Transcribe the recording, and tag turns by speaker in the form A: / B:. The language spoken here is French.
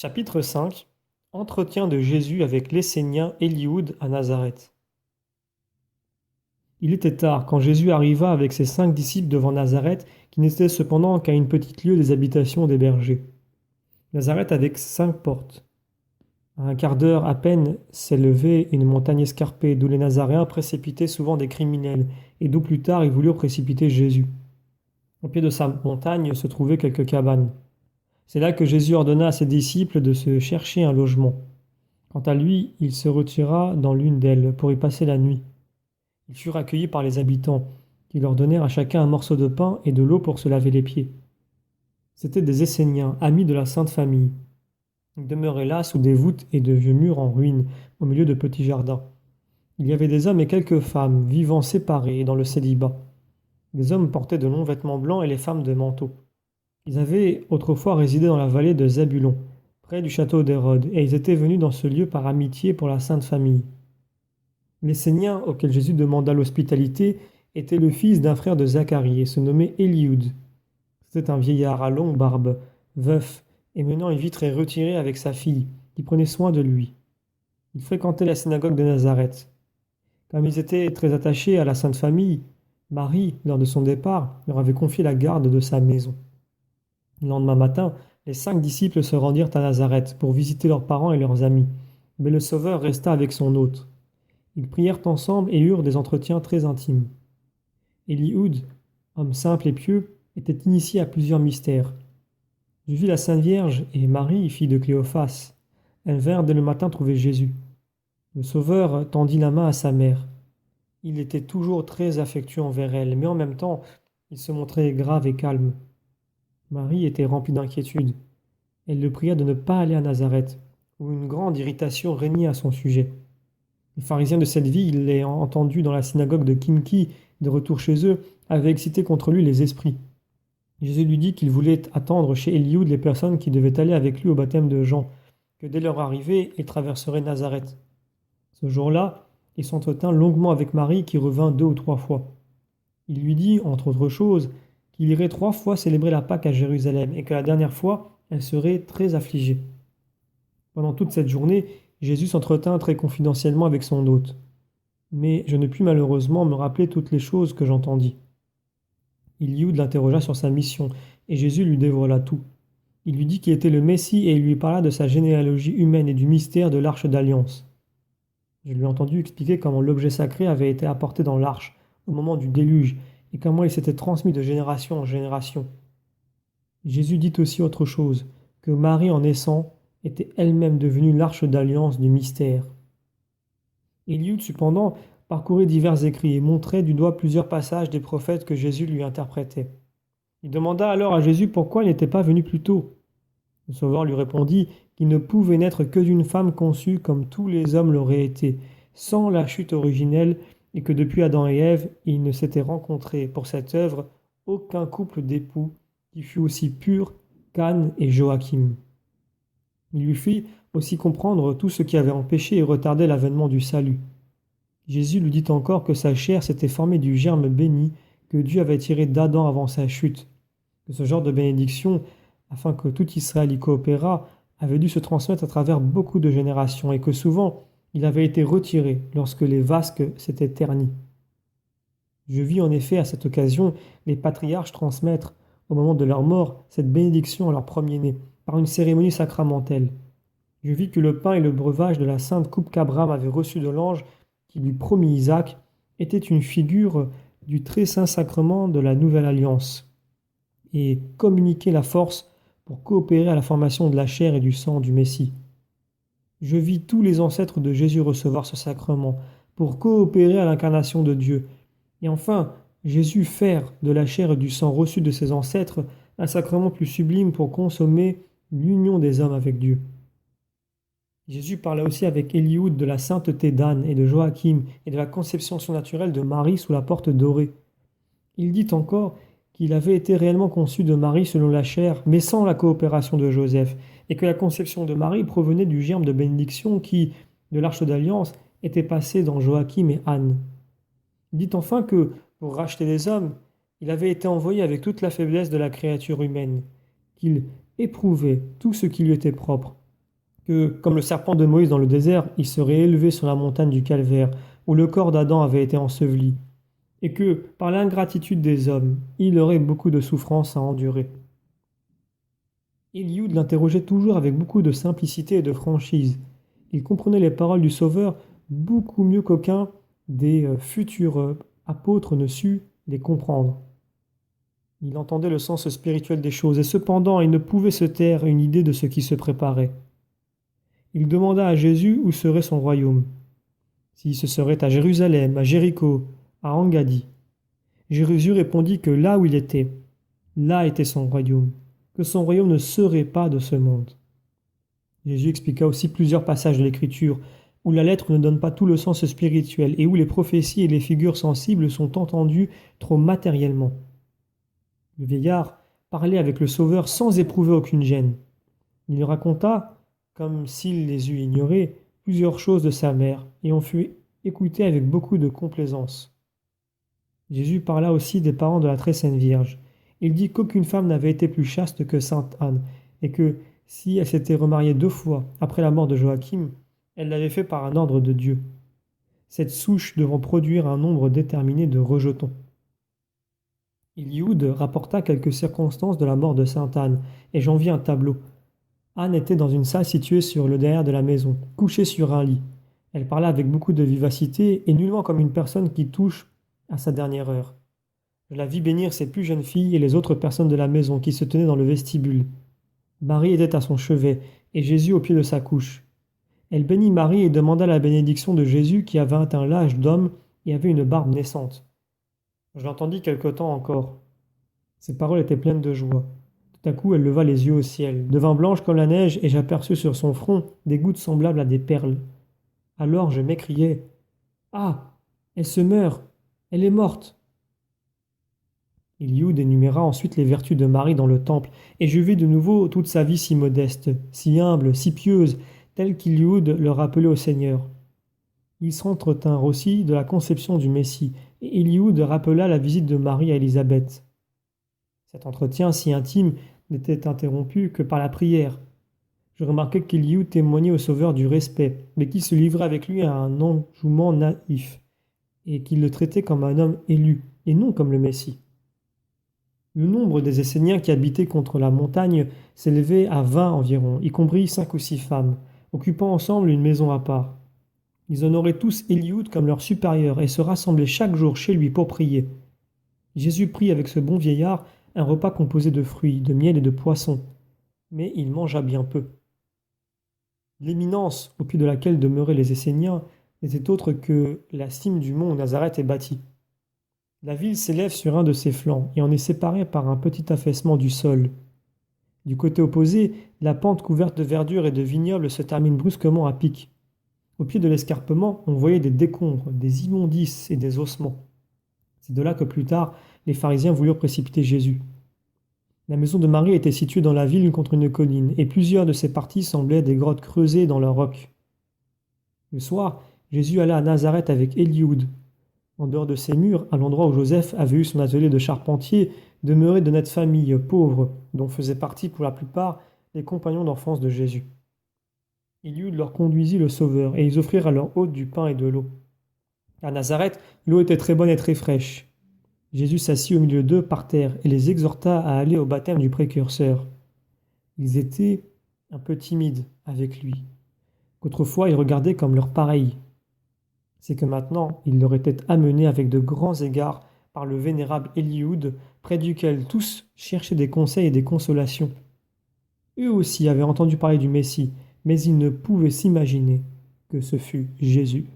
A: Chapitre 5. Entretien de Jésus avec l'Essénien Élioud à Nazareth. Il était tard quand Jésus arriva avec ses 5 disciples devant Nazareth, qui n'était cependant qu'à une petite lieue des habitations des bergers. Nazareth avait 5 portes. À un quart d'heure à peine s'élevait une montagne escarpée, d'où les Nazaréens précipitaient souvent des criminels, et d'où plus tard ils voulurent précipiter Jésus. Au pied de sa montagne se trouvaient quelques cabanes. C'est là que Jésus ordonna à ses disciples de se chercher un logement. Quant à lui, il se retira dans l'une d'elles pour y passer la nuit. Ils furent accueillis par les habitants, qui leur donnèrent à chacun un morceau de pain et de l'eau pour se laver les pieds. C'étaient des Esséniens, amis de la Sainte Famille. Ils demeuraient là sous des voûtes et de vieux murs en ruine, au milieu de petits jardins. Il y avait des hommes et quelques femmes, vivant séparés dans le célibat. Les hommes portaient de longs vêtements blancs et les femmes des manteaux. Ils avaient autrefois résidé dans la vallée de Zébulon, près du château d'Hérode, et ils étaient venus dans ce lieu par amitié pour la Sainte Famille. L'Essénien auquel Jésus demanda l'hospitalité était le fils d'un frère de Zacharie et se nommait Élioud. C'était un vieillard à longue barbe, veuf, et menant une vie très retirée avec sa fille, qui prenait soin de lui. Il fréquentait la synagogue de Nazareth. Comme ils étaient très attachés à la Sainte Famille, Marie, lors de son départ, leur avait confié la garde de sa maison. Le lendemain matin, les 5 disciples se rendirent à Nazareth pour visiter leurs parents et leurs amis, mais le Sauveur resta avec son hôte. Ils prièrent ensemble et eurent des entretiens très intimes. Élioud, homme simple et pieux, était initié à plusieurs mystères. Je vis la Sainte Vierge et Marie, fille de Cléophas. Elles vinrent dès le matin trouver Jésus. Le Sauveur tendit la main à sa mère. Il était toujours très affectueux envers elle, mais en même temps, il se montrait grave et calme. Marie était remplie d'inquiétude. Elle le pria de ne pas aller à Nazareth, où une grande irritation régnait à son sujet. Les pharisiens de cette ville, l'ayant entendu dans la synagogue de Kimki, de retour chez eux, avaient excité contre lui les esprits. Jésus lui dit qu'il voulait attendre chez Élioud les personnes qui devaient aller avec lui au baptême de Jean, que dès leur arrivée, ils traverseraient Nazareth. Ce jour-là, il s'entretint longuement avec Marie qui revint 2 ou 3 fois. Il lui dit, entre autres choses, qu'il irait 3 fois célébrer la Pâque à Jérusalem et que la dernière fois, elle serait très affligée. Pendant toute cette journée, Jésus s'entretint très confidentiellement avec son hôte. Mais je ne puis malheureusement me rappeler toutes les choses que j'entendis. Élioud l'interrogea sur sa mission, et Jésus lui dévoila tout. Il lui dit qu'il était le Messie et il lui parla de sa généalogie humaine et du mystère de l'Arche d'Alliance. Je lui ai entendu expliquer comment l'objet sacré avait été apporté dans l'Arche au moment du déluge et comment il s'était transmis de génération en génération. Jésus dit aussi autre chose, que Marie en naissant était elle-même devenue l'Arche d'Alliance du mystère. Élioud, cependant, parcourait divers écrits et montrait du doigt plusieurs passages des prophètes que Jésus lui interprétait. Il demanda alors à Jésus pourquoi il n'était pas venu plus tôt. Le Sauveur lui répondit qu'il ne pouvait naître que d'une femme conçue comme tous les hommes l'auraient été, sans la chute originelle, et que depuis Adam et Ève, il ne s'était rencontré pour cette œuvre aucun couple d'époux qui fût aussi pur qu'Anne et Joachim. Il lui fit aussi comprendre tout ce qui avait empêché et retardé l'avènement du salut. Jésus lui dit encore que sa chair s'était formée du germe béni que Dieu avait tiré d'Adam avant sa chute, que ce genre de bénédiction, afin que tout Israël y coopérât, avait dû se transmettre à travers beaucoup de générations et que souvent il avait été retiré lorsque les vasques s'étaient ternis. Je vis en effet à cette occasion les patriarches transmettre, au moment de leur mort, cette bénédiction à leur premier-né, par une cérémonie sacramentelle. Je vis que le pain et le breuvage de la sainte coupe qu'Abraham avait reçue de l'ange qui lui promit Isaac était une figure du très saint sacrement de la nouvelle alliance et communiquait la force pour coopérer à la formation de la chair et du sang du Messie. Je vis tous les ancêtres de Jésus recevoir ce sacrement pour coopérer à l'incarnation de Dieu. Et enfin, Jésus faire de la chair et du sang reçus de ses ancêtres un sacrement plus sublime pour consommer l'union des hommes avec Dieu. Jésus parla aussi avec Élioud de la sainteté d'Anne et de Joachim et de la conception surnaturelle de Marie sous la porte dorée. Il dit encore qu'il avait été réellement conçu de Marie selon la chair, mais sans la coopération de Joseph, et que la conception de Marie provenait du germe de bénédiction qui, de l'Arche d'Alliance, était passé dans Joachim et Anne. Il dit enfin que, pour racheter les hommes, il avait été envoyé avec toute la faiblesse de la créature humaine, qu'il éprouvait tout ce qui lui était propre, que, comme le serpent de Moïse dans le désert, il serait élevé sur la montagne du Calvaire, où le corps d'Adam avait été enseveli, et que, par l'ingratitude des hommes, il aurait beaucoup de souffrances à endurer. Eliud l'interrogeait toujours avec beaucoup de simplicité et de franchise. Il comprenait les paroles du Sauveur beaucoup mieux qu'aucun des futurs apôtres ne sut les comprendre. Il entendait le sens spirituel des choses, et cependant il ne pouvait se taire une idée de ce qui se préparait. Il demanda à Jésus où serait son royaume. Si ce serait à Jérusalem, à Jéricho, à Engadi. Jésus répondit que là où il était, là était son royaume, que son royaume ne serait pas de ce monde. Jésus expliqua aussi plusieurs passages de l'Écriture où la lettre ne donne pas tout le sens spirituel et où les prophéties et les figures sensibles sont entendues trop matériellement. Le vieillard parlait avec le Sauveur sans éprouver aucune gêne. Il lui raconta, comme s'il les eût ignorées, plusieurs choses de sa mère, et on fut écouté avec beaucoup de complaisance. Jésus parla aussi des parents de la très sainte Vierge. Il dit qu'aucune femme n'avait été plus chaste que sainte Anne, et que, si elle s'était remariée 2 fois après la mort de Joachim, elle l'avait fait par un ordre de Dieu, cette souche devant produire un nombre déterminé de rejetons. Eliud rapporta quelques circonstances de la mort de sainte Anne, et j'en vis un tableau. Anne était dans une salle située sur le derrière de la maison, couchée sur un lit. Elle parla avec beaucoup de vivacité et nullement comme une personne qui touche à sa dernière heure. Je la vis bénir ses plus jeunes filles et les autres personnes de la maison qui se tenaient dans le vestibule. Marie était à son chevet et Jésus au pied de sa couche. Elle bénit Marie et demanda la bénédiction de Jésus qui avait atteint l'âge d'homme et avait une barbe naissante. Je l'entendis quelque temps encore. Ses paroles étaient pleines de joie. Tout à coup, elle leva les yeux au ciel, devint blanche comme la neige, et j'aperçus sur son front des gouttes semblables à des perles. Alors je m'écriai: Ah! Elle se meurt! Elle est morte! Eliud énuméra ensuite les vertus de Marie dans le temple, et je vis de nouveau toute sa vie si modeste, si humble, si pieuse, telle qu'Eliud le rappelait au Seigneur. Ils s'entretinrent aussi de la conception du Messie, et Eliud rappela la visite de Marie à Élisabeth. Cet entretien si intime n'était interrompu que par la prière. Je remarquai qu'Eliud témoignait au Sauveur du respect, mais qu'il se livrait avec lui à un enjouement naïf, et qu'il le traitait comme un homme élu, et non comme le Messie. Le nombre des Esséniens qui habitaient contre la montagne s'élevait à 20 environ, y compris 5 ou 6 femmes, occupant ensemble une maison à part. Ils honoraient tous Eliud comme leur supérieur et se rassemblaient chaque jour chez lui pour prier. Jésus prit avec ce bon vieillard un repas composé de fruits, de miel et de poissons, mais il mangea bien peu. L'éminence au pied de laquelle demeuraient les Esséniens n'était autre que la cime du mont où Nazareth est bâtie. La ville s'élève sur un de ses flancs et en est séparée par un petit affaissement du sol. Du côté opposé, la pente couverte de verdure et de vignobles se termine brusquement à pic. Au pied de l'escarpement, on voyait des décombres, des immondices et des ossements. C'est de là que plus tard, les pharisiens voulurent précipiter Jésus. La maison de Marie était située dans la ville contre une colline, et plusieurs de ses parties semblaient des grottes creusées dans le roc. Le soir, Jésus alla à Nazareth avec Eliud. En dehors de ces murs, à l'endroit où Joseph avait eu son atelier de charpentier, demeuraient d'honnêtes familles pauvres, dont faisaient partie pour la plupart les compagnons d'enfance de Jésus. Eliud leur conduisit le Sauveur, et ils offrirent à leur hôte du pain et de l'eau. À Nazareth, l'eau était très bonne et très fraîche. Jésus s'assit au milieu d'eux par terre et les exhorta à aller au baptême du précurseur. Ils étaient un peu timides avec lui, qu'autrefois ils regardaient comme leurs pareils. C'est que maintenant il leur était amené avec de grands égards par le vénérable Eliud, près duquel tous cherchaient des conseils et des consolations. Eux aussi avaient entendu parler du Messie, mais ils ne pouvaient s'imaginer que ce fût Jésus.